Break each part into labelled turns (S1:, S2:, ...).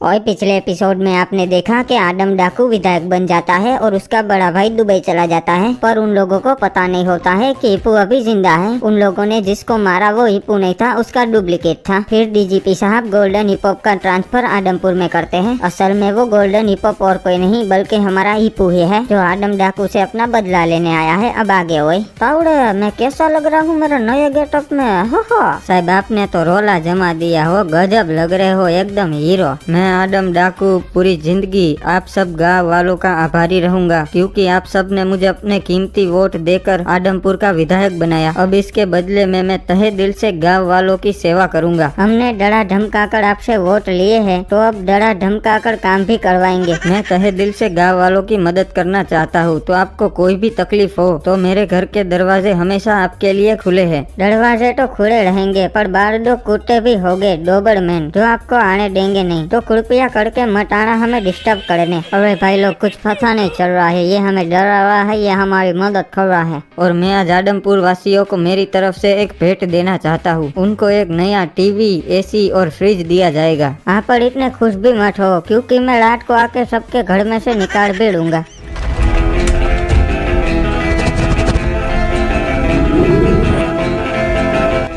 S1: और पिछले एपिसोड में आपने देखा कि आदम डाकू विधायक बन जाता है और उसका बड़ा भाई दुबई चला जाता है, पर उन लोगों को पता नहीं होता है कि हिप्पू अभी जिंदा है। उन लोगों ने जिसको मारा वो हिप्पू नहीं था, उसका डुप्लीकेट था। फिर डीजीपी साहब गोल्डन हिपहॉप का ट्रांसफर आदमपुर में करते हैं। असल में वो गोल्डन हिपहॉप और कोई नहीं बल्कि हमारा हिप्पू ही है, जो आदम डाकू से अपना बदला लेने आया है। अब आगे ओए ताउड़े, मैं कैसा लग रहा हूँ मेरे नए गेटअप में? हो साहब, आपने तो रोला जमा दिया हो, गजब लग रहे हो, एकदम हीरो। मैं आदम डाकू पूरी जिंदगी आप सब गांव वालों का आभारी रहूंगा, क्योंकि आप सब ने मुझे अपने कीमती वोट देकर आदमपुर का विधायक बनाया। अब इसके बदले में मैं तहे दिल से गांव वालों की सेवा करूंगा। हमने डरा धमकाकर आपसे वोट लिए हैं, तो अब डरा धमकाकर काम भी करवाएंगे। मैं तहे दिल से गाँव वालों की मदद करना चाहता हूँ, तो आपको कोई भी तकलीफ हो तो मेरे घर के दरवाजे हमेशा आपके लिए खुले हैं। दरवाजे तो खुले रहेंगे, पर बाहर दो कुत्ते भी होंगे, डोबरमैन, जो आपको आने देंगे नहीं। तो कृपया करके मत आना हमें डिस्टर्ब करने। अरे भाई लोग, कुछ पता नहीं चल रहा है, ये हमें डरा रहा है, ये हमारी मदद कर रहा है। और मैं आज आदमपुर वासियों को मेरी तरफ से एक भेंट देना चाहता हूँ। उनको एक नया टीवी, एसी और फ्रिज दिया जाएगा। आप पर इतने खुश भी मत हो, क्योंकि मैं रात को आके सबके घर में से निकाल भी लूंगा।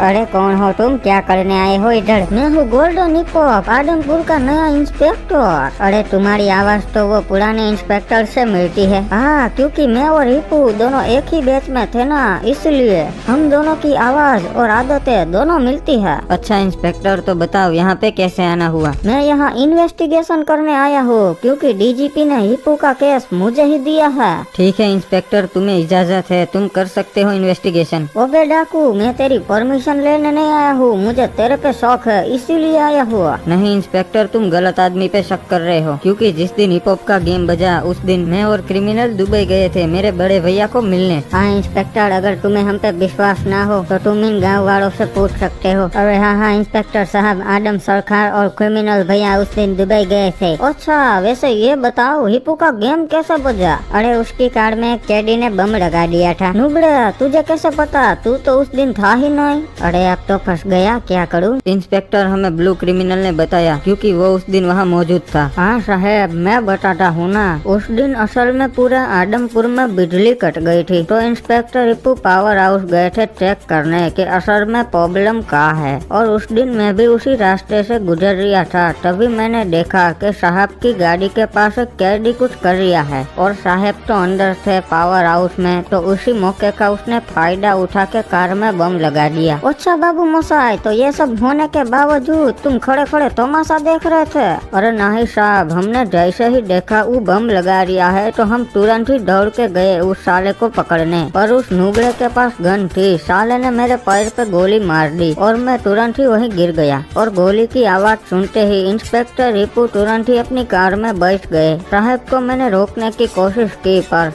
S1: अरे कौन हो तुम, क्या करने आए हो इधर? मैं हूँ गोल्डन हिपहॉप, आदमपुर का नया इंस्पेक्टर। अरे तुम्हारी आवाज तो वो पुराने इंस्पेक्टर से मिलती है। हाँ, क्योंकि मैं और हिप्पू दोनों एक ही बैच में थे ना, इसलिए हम दोनों की आवाज और आदतें दोनों मिलती है। अच्छा इंस्पेक्टर, तो बताओ यहाँ पे कैसे आना हुआ? मैं यहाँ इन्वेस्टिगेशन करने आया हूँ, क्योंकि डीजीपी ने हिप्पू का केस मुझे ही दिया है। ठीक है इंस्पेक्टर, तुम्हें इजाजत है, तुम कर सकते हो इन्वेस्टिगेशन। ओबे डाकू, मैं तेरी परमिशन लेने नहीं आया हूँ, मुझे तेरे पे शौक है, इसीलिए आया हुआ। नहीं इंस्पेक्टर, तुम गलत आदमी पे शक कर रहे हो, क्योंकि जिस दिन हिपहॉप का गेम बजा उस दिन मैं और क्रिमिनल दुबई गए थे मेरे बड़े भैया को मिलने। हाँ इंस्पेक्टर, अगर तुम्हें हम पे विश्वास ना हो तो तुम इन गाँव वालों से पूछ सकते हो। अरे हाँ इंस्पेक्टर साहब, आदम सरकार और क्रिमिनल भैया उस दिन दुबई गए थे। अच्छा वैसे ये बताओ, हिप्पू का गेम कैसे बजा? अरे उसकी कार में एक कैदी ने बम लगा दिया था। नुबड़े, तुझे कैसे पता? तू तो उस दिन था ही नहीं। अरे अब तो फंस गया, क्या करूं? इंस्पेक्टर, हमें ब्लू क्रिमिनल ने बताया, क्योंकि वो उस दिन वहाँ मौजूद था। हाँ साहब, मैं बताता हूँ ना, उस दिन असल में पूरे आदमपुर में बिजली कट गई थी, तो इंस्पेक्टर हिप्पू पावर हाउस गए थे चेक करने कि असल में प्रॉब्लम क्या है। और उस दिन मैं भी उसी रास्ते से गुजर रहा था, तभी मैंने देखा कि साहब की गाड़ी के पास एक कैदी कुछ कर रहा है, और साहब तो अंदर थे पावर हाउस में, तो उसी मौके का उसने फायदा उठा के कार में बम लगा दिया। अच्छा बाबू मसाई, तो ये सब होने के बावजूद तुम खड़े खड़े तमाशा देख रहे थे? अरे नहीं साहब, हमने जैसे ही देखा वो बम लगा रिया है तो हम तुरंत ही दौड़ के गए उस साले को पकड़ने, पर उस नुगड़े के पास गन थी। साले ने मेरे पैर पे गोली मार दी और मैं तुरंत ही वहीं गिर गया, और गोली की आवाज सुनते ही इंस्पेक्टर हिप्पू तुरंत ही अपनी कार में बैठ गए। साहब को मैंने रोकने की कोशिश की, पर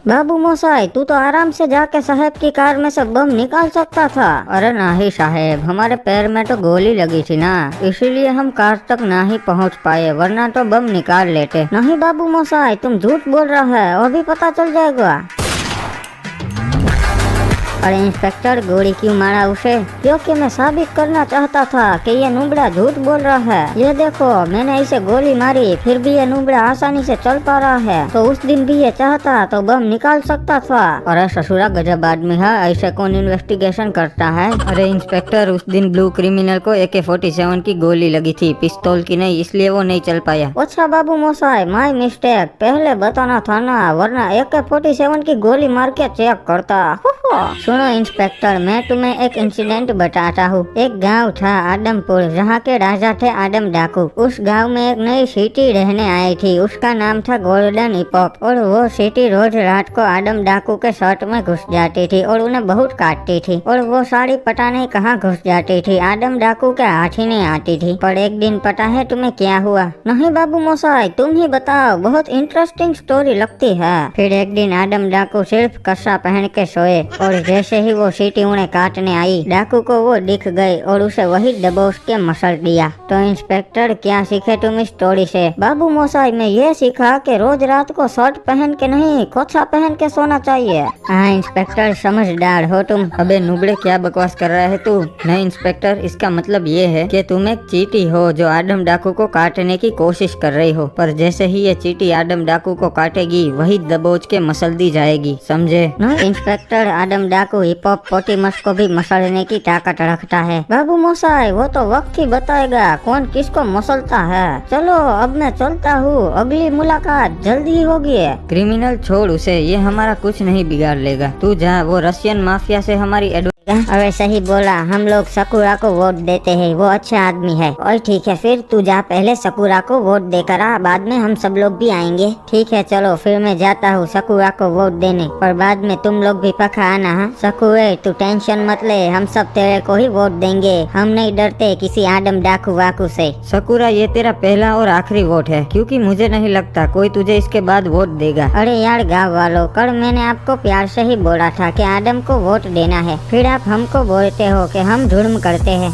S1: बाबू मोसाई, तू तो आराम से जाके साहब की कार में से बम निकाल सकता था। अरे नहीं साहब, हमारे पैर में तो गोली लगी थी ना, इसीलिए हम कार तक नहीं पहुंच पाए, वरना तो बम निकाल लेते। नहीं बाबू मोसाई, तुम झूठ बोल रहा है, और भी पता चल जाएगा। अरे इंस्पेक्टर, गोली क्यों मारा उसे? क्योंकि मैं साबित करना चाहता था कि ये नुबड़ा झूठ बोल रहा है। ये देखो, मैंने इसे गोली मारी, फिर भी ये नुबड़ा आसानी से चल पा रहा है, तो उस दिन भी ये चाहता तो बम निकाल सकता था। अरे ससुरा गजब आदमी है, ऐसे कौन इन्वेस्टिगेशन करता है? अरे इंस्पेक्टर, उस दिन ब्लू क्रिमिनल को AK-47 की गोली लगी थी, पिस्तौल की नहीं, इसलिए वो नहीं चल पाया। अच्छा बाबू मोसाई, माय मिस्टेक, पहले बताना था ना, वरना AK-47 की गोली मार के चेक करता। सुनो इंस्पेक्टर, मैं तुम्हें एक इंसिडेंट बताता हूँ। एक गांव था आदमपुर, जहाँ के राजा थे आदम डाकू। उस गांव में एक नई सिटी रहने आई थी, उसका नाम था गोल्डन हिपहॉप, और वो सिटी रोज रात को आदम डाकू के शर्ट में घुस जाती थी और उन्हें बहुत काटती थी, और वो साड़ी पता नहीं कहाँ घुस जाती थी, आदम डाकू के हाथ ही नहीं आती थी। पर एक दिन पता है तुम्हें क्या हुआ? नहीं बाबू मोसाई, तुम ही बताओ, बहुत इंटरेस्टिंग स्टोरी लगती है। फिर एक दिन आदम डाकू सिर्फ कस्सा पहन के सोए। और जैसे ही वो सीटी उन्हें काटने आई, डाकू को वो दिख गई और उसे वही दबोच के मसल दिया। तो इंस्पेक्टर क्या सीखे तुम इस स्टोरी से? बाबू मोसाई, मैं ये सीखा कि रोज रात को शर्ट पहन के नहीं, कोछा पहन के सोना चाहिए। हाँ इंस्पेक्टर, समझदार हो तुम।
S2: अबे नुबड़े, क्या बकवास कर रहा है तू? नहीं इंस्पेक्टर, इसका मतलब ये है कि तुम एक चींटी हो जो आदम डाकू को काटने की कोशिश कर रही हो, पर जैसे ही ये चींटी आदम डाकू को काटेगी वही दबोच के मसल दी जाएगी, समझे?
S1: नहीं इंस्पेक्टर, आदम डाकू हिपोपोटेमस को भी मसलने की ताकत रखता है। बाबू मोसाई, वो तो वक्त ही बताएगा कौन किसको मसलता है। चलो अब मैं चलता हूँ, अगली मुलाकात जल्दी ही होगी।
S2: क्रिमिनल छोड़ उसे, ये हमारा कुछ नहीं बिगाड़ लेगा। तू जा, वो रशियन माफिया से हमारी
S1: अरे सही बोला, हम लोग सकुरा को वोट देते हैं, वो अच्छा आदमी है। और ठीक है, फिर तू जा, पहले सकुरा को वोट देकर आ, बाद में हम सब लोग भी आएंगे। ठीक है चलो, फिर मैं जाता हूँ सकुरा को वोट देने, और बाद में तुम लोग भी पक्का आना। हाँ सकुरे, तू टेंशन मत ले, हम सब तेरे को ही वोट देंगे। हम नहीं डरते किसी आदम डाकू वाकू से।
S2: सकुरा, ये तेरा पहला और आखिरी वोट है, क्योंकि मुझे नहीं लगता कोई तुझे इसके बाद वोट देगा।
S1: अरे यार गाँव वालों, कल मैंने आपको प्यार से ही बोला था कि आदम को वोट देना है, फिर आप हमको बोलते हो कि हम जुर्म करते हैं।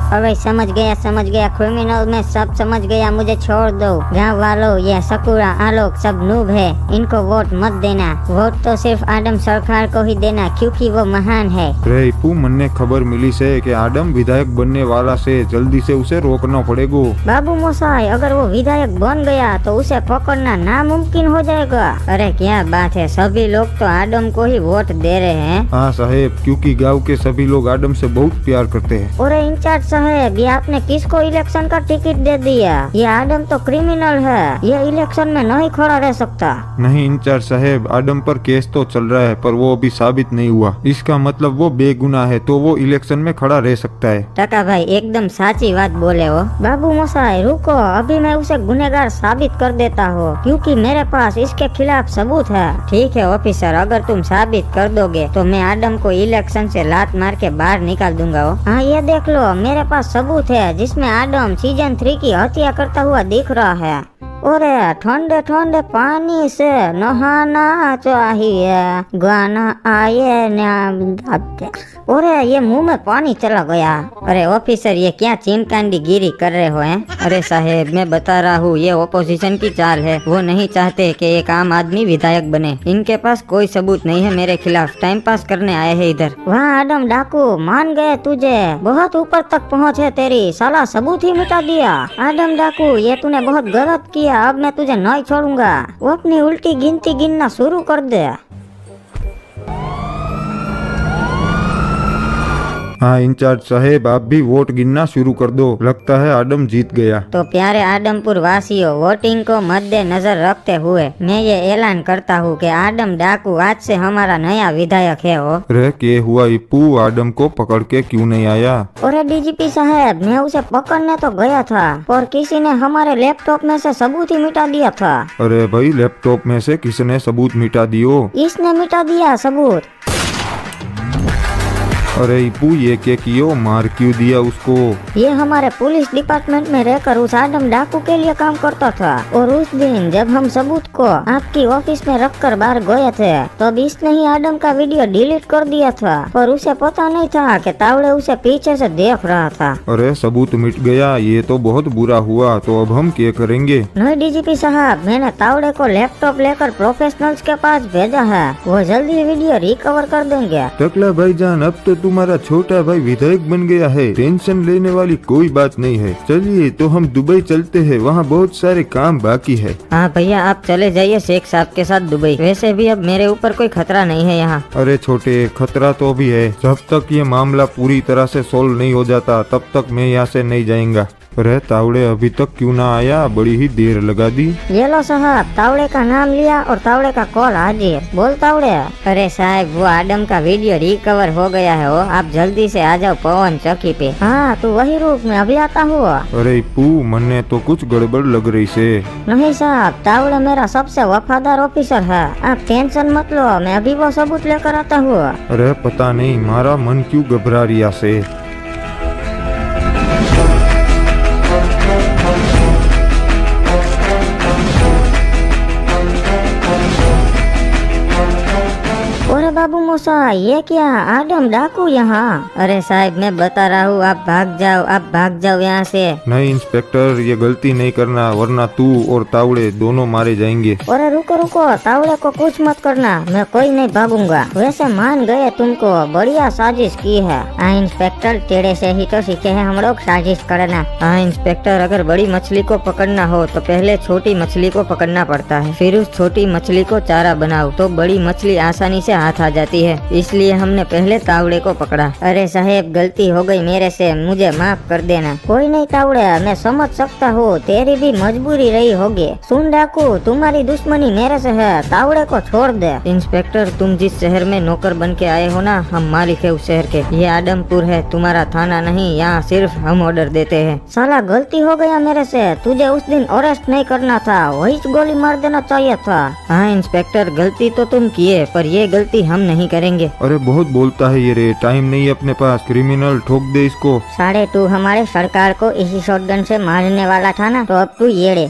S1: अरे समझ गया, क्रिमिनल में सब समझ गया, मुझे छोड़ दो। गाँव वालों, ये सकुरा आलोक सब नूब है, इनको वोट मत देना। वोट तो सिर्फ आदम सरकार को ही देना, क्योंकि वो महान है।
S3: रे पू, मन्ने खबर मिली से कि आदम विधायक बनने वाला से, जल्दी से उसे रोकना पड़ेगा।
S1: बाबू मोसाई, अगर वो विधायक बन गया तो उसे पकड़ना नामुमकिन हो जाएगा। अरे क्या बात है, सभी लोग तो आदम को ही वोट दे रहे हैं।
S3: हाँ साहेब, क्योंकि गांव के सभी लोग आदम से बहुत प्यार करते हैं।
S1: और इंचार्ज साहब, ये आपने किसको इलेक्शन का टिकट दे दिया? ये आदम तो क्रिमिनल है, ये इलेक्शन में नहीं खड़ा रह सकता।
S3: नहीं इंचार्ज साहेब, आदम पर केस तो चल रहा है, पर वो अभी साबित नहीं हुआ। इसका मतलब वो बेगुनाह है, तो वो इलेक्शन में खड़ा रह सकता है।
S1: टका भाई एकदम साची बात बोले हो। बाबू मोसाई रुको, अभी मैं उसे गुनहगार साबित कर देता हूँ, क्योंकि मेरे पास इसके खिलाफ सबूत है। ठीक है ऑफिसर, अगर तुम साबित कर दोगे तो मैं आदम को इलेक्शन से लात मार के बाहर निकाल दूंगा। हाँ ये देख लो, मेरे पास सबूत है जिसमें आदम सीजन 3 की हत्या करता हुआ दिख रहा है। और ठंडे ठंडे पानी से नहाना चाहिए, गाना आए ना। और ये मुंह में पानी चला गया। अरे ऑफिसर, ये क्या चिमकांडी गिरी कर रहे हो हैं?
S2: अरे साहेब, मैं बता रहा हूँ, ये ओपोजिशन की चाल है। वो नहीं चाहते कि एक आम आदमी विधायक बने। इनके पास कोई सबूत नहीं है मेरे खिलाफ, टाइम पास करने आए हैं इधर।
S1: वाह आदम डाकू, मान गए तुझे, बहुत ऊपर तक पहुँच है तेरी, साला सबूत ही मिटा दिया। आदम डाकू, ये तूने बहुत गलत किया, अब मैं तुझे नहीं छोड़ूंगा। वो अपनी उल्टी गिनती गिनना शुरू कर दे।
S3: हाँ इंचार्ज साहेब, आप भी वोट गिनना शुरू कर दो, लगता है आदम जीत गया।
S1: तो प्यारे आदमपुर वासियों, वोटिंग को मद्देनजर रखते हुए मैं ये ऐलान करता हूँ कि आदम डाकू आज से हमारा नया विधायक है। हो
S3: रे के हुआ इप्पू, आदम को पकड़ के क्यों नहीं आया?
S1: और डीजीपी साहब, मैं उसे पकड़ने तो गया था, पर किसी ने हमारे लैपटॉप में से सबूत ही मिटा दिया था।
S3: अरे भाई, लैपटॉप में से किसने सबूत मिटा दियो?
S1: इसने मिटा दिया सबूत।
S3: अरे इप्पू, ये क्या कियो, मार क्यों दिया उसको?
S1: ये हमारे पुलिस डिपार्टमेंट में रहकर उस आदम डाकू के लिए काम करता था, और उस दिन जब हम सबूत को आपकी ऑफिस में रखकर बाहर गए थे, तब इसने ही आदम का वीडियो डिलीट कर दिया था, पर उसे पता नहीं था कि तावड़े उसे पीछे से देख रहा था।
S3: अरे सबूत मिट गया, ये तो बहुत बुरा हुआ। तो अब हम क्या करेंगे?
S1: नहीं डीजीपी साहब, मैंने तावड़े को लैपटॉप लेकर प्रोफेशनल्स के पास भेजा है, वो जल्दी वीडियो रिकवर कर देंगे।
S3: टकला भाईजान, अब तो तुम्हारा छोटा भाई विधायक बन गया है, टेंशन लेने वाली कोई बात नहीं है। चलिए तो हम दुबई चलते हैं, वहाँ बहुत सारे काम बाकी है।
S2: हाँ भैया, आप चले जाइए शेख साहब के साथ दुबई। वैसे भी अब मेरे ऊपर कोई खतरा नहीं है यहाँ।
S3: अरे छोटे, खतरा तो भी है। जब तक ये मामला पूरी तरह से सोल्व नहीं हो जाता, तब तक मैं यहाँ से नहीं जाऊंगा। अरे तावड़े अभी तक क्यों ना आया, बड़ी ही देर लगा दी।
S1: ये लो साहब, तावड़े का नाम लिया और तावड़े का कॉल हाजिर। बोल तावड़े।
S2: अरे साहब, वो आदम का वीडियो रिकवर हो गया है, आप जल्दी से आ जाओ पवन चौकी पे।
S1: हाँ तू वही रूप में अभी आता हुआ।
S3: अरे पू, मन्ने तो कुछ गड़बड़ लग रही से।
S1: नहीं साहब, तावड़े मेरा सबसे वफादार ऑफिसर है, आप टेंशन मत लो, मैं अभी वो सबूत लेकर आता हूँ।
S3: अरे पता नहीं मारा मन क्यों घबरा रिया से।
S1: बाबू मोसा, ये क्या आदम डाकू यहाँ?
S2: अरे साहब मैं बता रहा हूँ, आप भाग जाओ यहाँ से।
S3: नहीं इंस्पेक्टर, ये गलती नहीं करना वरना तू और तावड़े दोनों मारे जाएंगे।
S1: अरे रुको रुको, तावड़े को कुछ मत करना, मैं कोई नहीं भागूंगा। वैसे मान गए तुमको, बढ़िया साजिश की है। हाँ इंस्पेक्टर, तेरे से ही तो सीखे हैं हम लोग साजिश करना।
S2: हाँ इंस्पेक्टर, अगर बड़ी मछली को पकड़ना हो तो पहले छोटी मछली को पकड़ना पड़ता है, फिर उस छोटी मछली को चारा बनाओ तो बड़ी मछली आसानी से हाथ आ जाती है, इसलिए हमने पहले तावड़े को पकड़ा।
S1: अरे साहेब, गलती हो गई मेरे से, मुझे माफ कर देना। कोई नहीं तावड़े, मैं समझ सकता हूँ, तेरी भी मजबूरी रही होगी। सुन डाकू, तुम्हारी दुश्मनी मेरे से है, तावड़े को छोड़ दे।
S2: इंस्पेक्टर, तुम जिस शहर में नौकर बन के आए हो ना, हम मालिक है उस शहर के। ये आदमपुर है, तुम्हारा थाना नहीं, यहाँ सिर्फ हम ऑर्डर देते हैं।
S1: साला गलती हो गया मेरे से, तुझे उस दिन अरेस्ट नहीं करना था, वही गोली मार देना चाहिए था।
S2: हाँ इंस्पेक्टर, गलती तो तुम किए, पर ये गलती हम नहीं करेंगे।
S3: अरे बहुत बोलता है ये रे, टाइम नहीं है अपने पास, क्रिमिनल ठोक दे इसको।
S1: साढ़े तू हमारे सरकार को इसी शॉटगन से मारने वाला था ना, तो अब तू ये रे।